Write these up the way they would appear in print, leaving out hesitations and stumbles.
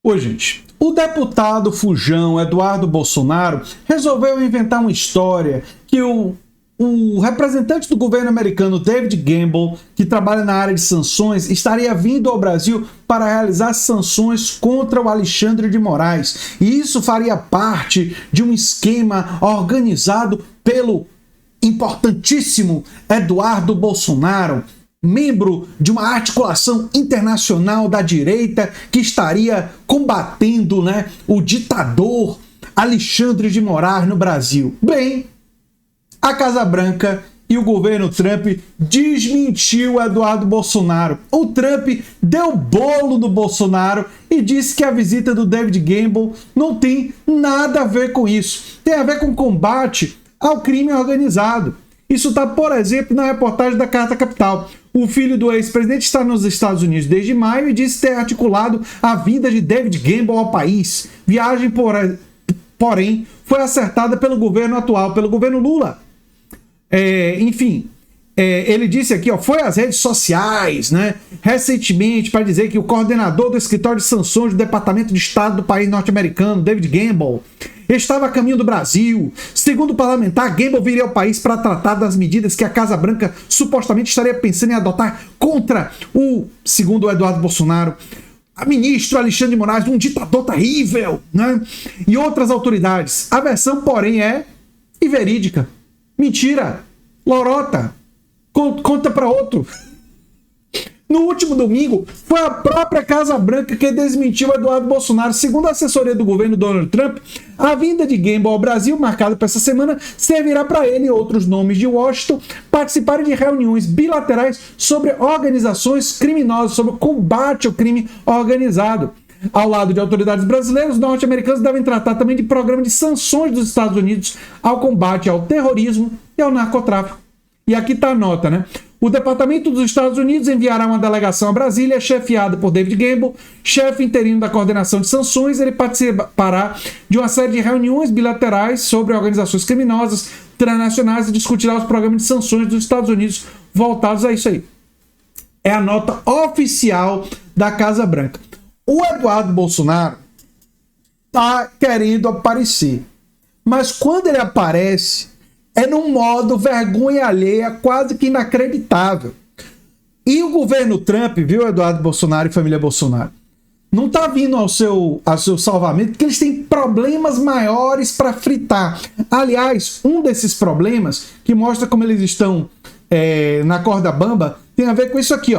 Oi, gente. O deputado fujão Eduardo Bolsonaro resolveu inventar uma história que o representante do governo americano, David Gamble, que trabalha na área de sanções, estaria vindo ao Brasil para realizar sanções contra o Alexandre de Moraes. E isso faria parte de um esquema organizado pelo importantíssimo Eduardo Bolsonaro, membro de uma articulação internacional da direita que estaria combatendo, o ditador Alexandre de Moraes no Brasil. Bem, a Casa Branca e o governo Trump desmentiu Eduardo Bolsonaro. O Trump deu bolo no Bolsonaro e disse que a visita do David Gamble não tem nada a ver com isso. Tem a ver com combate ao crime organizado. Isso está, por exemplo, na reportagem da Carta Capital. O filho do ex-presidente está nos Estados Unidos desde maio e disse ter articulado a vinda de David Gamble ao país. Viagem, porém, foi acertada pelo governo atual, pelo governo Lula. Ele disse aqui, foi às redes sociais, recentemente, para dizer que o coordenador do escritório de sanções do Departamento de Estado do país norte-americano, David Gamble, estava a caminho do Brasil. Segundo o parlamentar, Gamble viria ao país para tratar das medidas que a Casa Branca supostamente estaria pensando em adotar contra segundo o Eduardo Bolsonaro, o ministro Alexandre de Moraes, um ditador terrível, e outras autoridades. A versão, porém, é inverídica. Mentira, lorota, conta para outro. No último domingo, foi a própria Casa Branca que desmentiu Eduardo Bolsonaro. Segundo a assessoria do governo Donald Trump, a vinda de Gamble ao Brasil, marcada para essa semana, servirá para ele e outros nomes de Washington participarem de reuniões bilaterais sobre organizações criminosas, sobre o combate ao crime organizado. Ao lado de autoridades brasileiras, os norte-americanos devem tratar também de programa de sanções dos Estados Unidos ao combate ao terrorismo e ao narcotráfico. E aqui está a nota, O Departamento dos Estados Unidos enviará uma delegação a Brasília, chefiada por David Gamble, chefe interino da coordenação de sanções. Ele participará de uma série de reuniões bilaterais sobre organizações criminosas transnacionais e discutirá os programas de sanções dos Estados Unidos voltados a isso aí. É a nota oficial da Casa Branca. O Eduardo Bolsonaro está querendo aparecer, mas quando ele aparece, é num modo vergonha alheia, quase que inacreditável. E o governo Trump, viu, Eduardo Bolsonaro e família Bolsonaro, não está vindo ao seu salvamento, porque eles têm problemas maiores para fritar. Aliás, um desses problemas, que mostra como eles estão na corda bamba, tem a ver com isso aqui,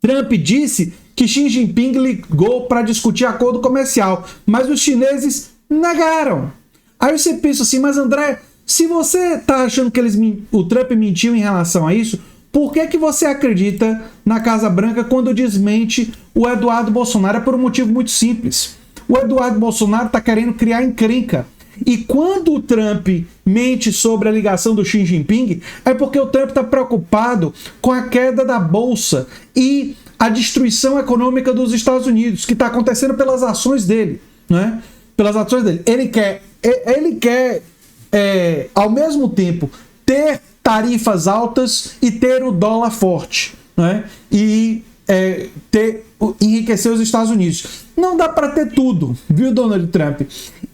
Trump disse que Xi Jinping ligou para discutir acordo comercial, mas os chineses negaram. Aí você pensa assim, mas André, se você está achando que o Trump mentiu em relação a isso, por que você acredita na Casa Branca quando desmente o Eduardo Bolsonaro? É por um motivo muito simples. O Eduardo Bolsonaro está querendo criar encrenca. E quando o Trump mente sobre a ligação do Xi Jinping, é porque o Trump está preocupado com a queda da Bolsa e a destruição econômica dos Estados Unidos, que está acontecendo pelas ações dele. Pelas ações dele. Ele quer ao mesmo tempo, ter tarifas altas e ter o dólar forte, e enriquecer os Estados Unidos. Não dá para ter tudo, viu, Donald Trump?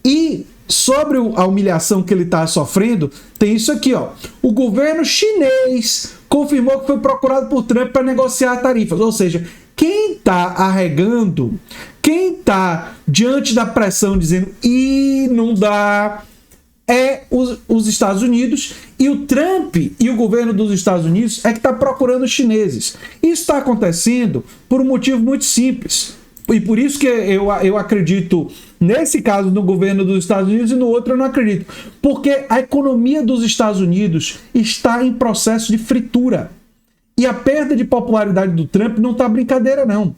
E sobre a humilhação que ele está sofrendo, tem isso aqui, O governo chinês confirmou que foi procurado por Trump para negociar tarifas. Ou seja, quem está arregando, quem está diante da pressão dizendo não dá, é os Estados Unidos, e o Trump e o governo dos Estados Unidos é que está procurando os chineses. Isso está acontecendo por um motivo muito simples. E por isso que eu acredito, nesse caso, no governo dos Estados Unidos, e no outro eu não acredito. Porque a economia dos Estados Unidos está em processo de fritura. E a perda de popularidade do Trump não está brincadeira, não.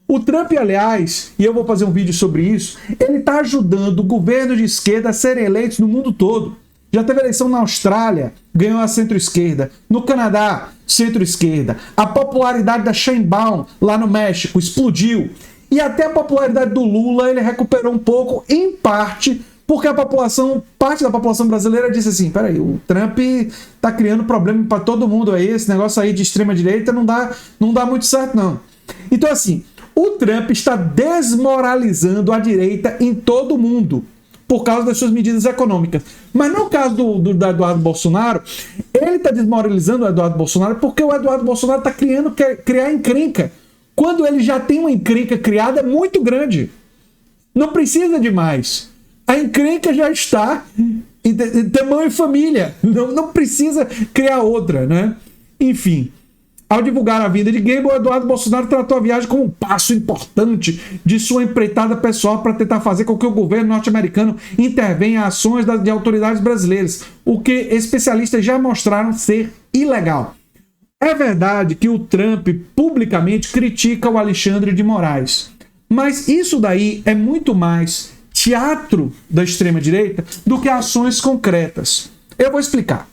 O Trump, aliás, e eu vou fazer um vídeo sobre isso, ele está ajudando o governo de esquerda a serem eleitos no mundo todo. Já teve eleição na Austrália, ganhou a centro-esquerda. No Canadá, centro-esquerda. A popularidade da Sheinbaum, lá no México, explodiu. E até a popularidade do Lula ele recuperou um pouco, em parte, porque parte da população brasileira disse assim, peraí, o Trump tá criando problema para todo mundo aí, esse negócio aí de extrema-direita não dá muito certo, não. Então, assim, O Trump está desmoralizando a direita em todo o mundo por causa das suas medidas econômicas. Mas no caso do Eduardo Bolsonaro, ele está desmoralizando o Eduardo Bolsonaro porque o Eduardo Bolsonaro está quer criar encrenca, quando ele já tem uma encrenca criada muito grande. Não precisa de mais. A encrenca já está em tamanho e família. Não precisa criar outra, né? Enfim, ao divulgar a vinda de Gamble, Eduardo Bolsonaro tratou a viagem como um passo importante de sua empreitada pessoal para tentar fazer com que o governo norte-americano intervenha em ações de autoridades brasileiras, o que especialistas já mostraram ser ilegal. É verdade que o Trump publicamente critica o Alexandre de Moraes, mas isso daí é muito mais teatro da extrema-direita do que ações concretas. Eu vou explicar.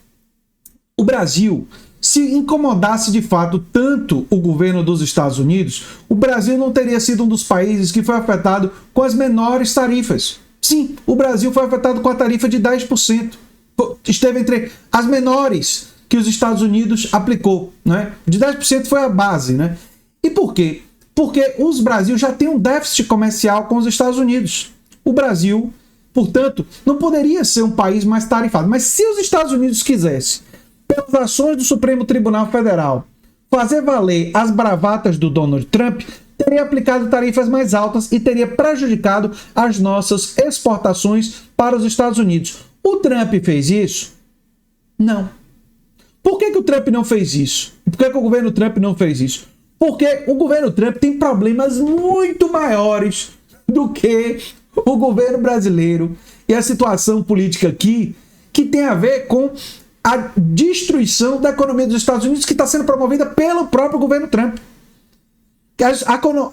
O Brasil, se incomodasse de fato tanto o governo dos Estados Unidos, o Brasil não teria sido um dos países que foi afetado com as menores tarifas. Sim, o Brasil foi afetado com a tarifa de 10%. Esteve entre as menores que os Estados Unidos aplicou, né? De 10% foi a base, né? E por quê? Porque o Brasil já tem um déficit comercial com os Estados Unidos. O Brasil, portanto, não poderia ser um país mais tarifado. Mas se os Estados Unidos quisessem, pelas ações do Supremo Tribunal Federal, fazer valer as bravatas do Donald Trump, teria aplicado tarifas mais altas e teria prejudicado as nossas exportações para os Estados Unidos. O Trump fez isso? Não. Por que o Trump não fez isso? Por que o governo Trump não fez isso? Porque o governo Trump tem problemas muito maiores do que o governo brasileiro e a situação política aqui, que tem a ver com a destruição da economia dos Estados Unidos, que está sendo promovida pelo próprio governo Trump.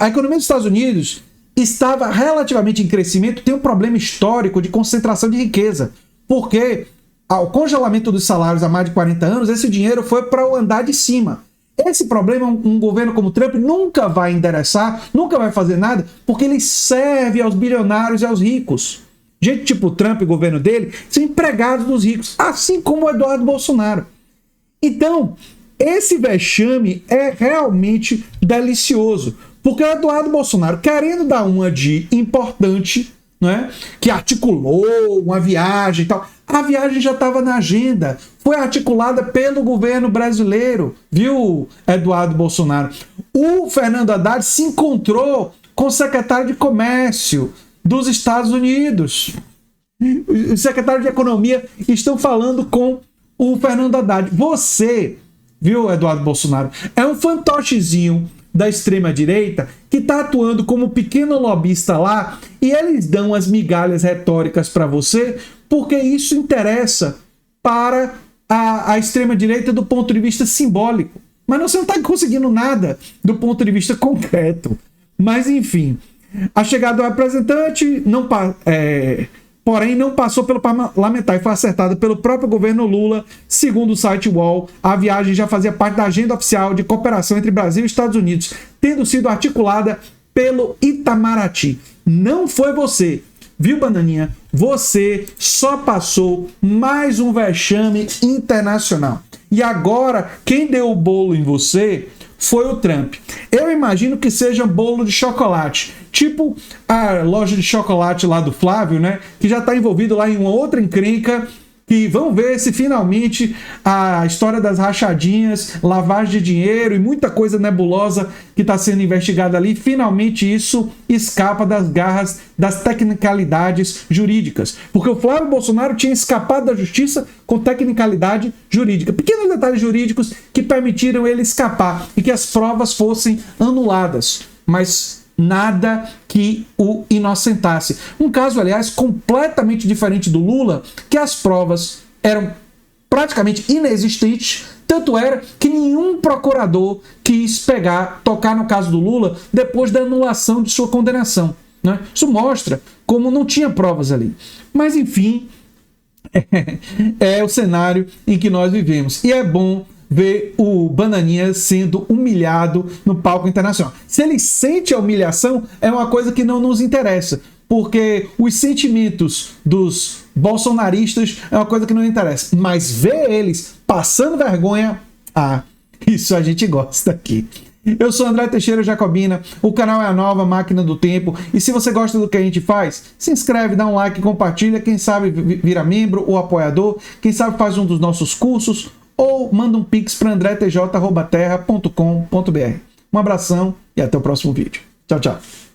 A economia dos Estados Unidos estava relativamente em crescimento, tem um problema histórico de concentração de riqueza, porque ao congelamento dos salários há mais de 40 anos, esse dinheiro foi para o andar de cima. Esse problema um governo como Trump nunca vai endereçar, nunca vai fazer nada, porque ele serve aos bilionários e aos ricos. Gente tipo Trump e o governo dele são empregados dos ricos, assim como o Eduardo Bolsonaro. Então, esse vexame é realmente delicioso, porque o Eduardo Bolsonaro, querendo dar uma de importante, né, que articulou uma viagem e tal, a viagem já estava na agenda, foi articulada pelo governo brasileiro, viu, Eduardo Bolsonaro? O Fernando Haddad se encontrou com o secretário de Comércio dos Estados Unidos. O secretário de Economia estão falando com o Fernando Haddad. Você, viu, Eduardo Bolsonaro, é um fantochezinho da extrema-direita que está atuando como pequeno lobista lá e eles dão as migalhas retóricas para você porque isso interessa para a extrema-direita do ponto de vista simbólico. Mas você não está conseguindo nada do ponto de vista concreto. Mas, enfim, a chegada do representante, porém, não passou pelo parlamentar e foi acertada pelo próprio governo Lula, segundo o site UOL. A viagem já fazia parte da agenda oficial de cooperação entre Brasil e Estados Unidos, tendo sido articulada pelo Itamaraty. Não foi você, viu, Bananinha? Você só passou mais um vexame internacional. E agora, quem deu o bolo em você foi o Trump. Eu imagino que seja bolo de chocolate. Tipo a loja de chocolate lá do Flávio, né? Que já está envolvido lá em uma outra encrenca. Que vão ver se finalmente a história das rachadinhas, lavagem de dinheiro e muita coisa nebulosa que está sendo investigada ali, finalmente isso escapa das garras das tecnicalidades jurídicas. Porque o Flávio Bolsonaro tinha escapado da justiça com tecnicalidade jurídica. Pequenos detalhes jurídicos que permitiram ele escapar e que as provas fossem anuladas. Mas nada que o inocentasse. Um caso, aliás, completamente diferente do Lula, que as provas eram praticamente inexistentes, tanto era que nenhum procurador quis tocar no caso do Lula depois da anulação de sua condenação, né? Isso mostra como não tinha provas ali. Mas, enfim, é o cenário em que nós vivemos. E é bom ver o Bananinha sendo humilhado no palco internacional. Se ele sente a humilhação, é uma coisa que não nos interessa, porque os sentimentos dos bolsonaristas é uma coisa que não interessa. Mas ver eles passando vergonha, isso a gente gosta aqui. Eu sou André Teixeira Jacobina, o canal é a Nova Máquina do Tempo, e se você gosta do que a gente faz, se inscreve, dá um like, compartilha, quem sabe vira membro ou apoiador, quem sabe faz um dos nossos cursos, ou manda um pix para andretj@terra.com.br. Um abração e até o próximo vídeo. Tchau, tchau.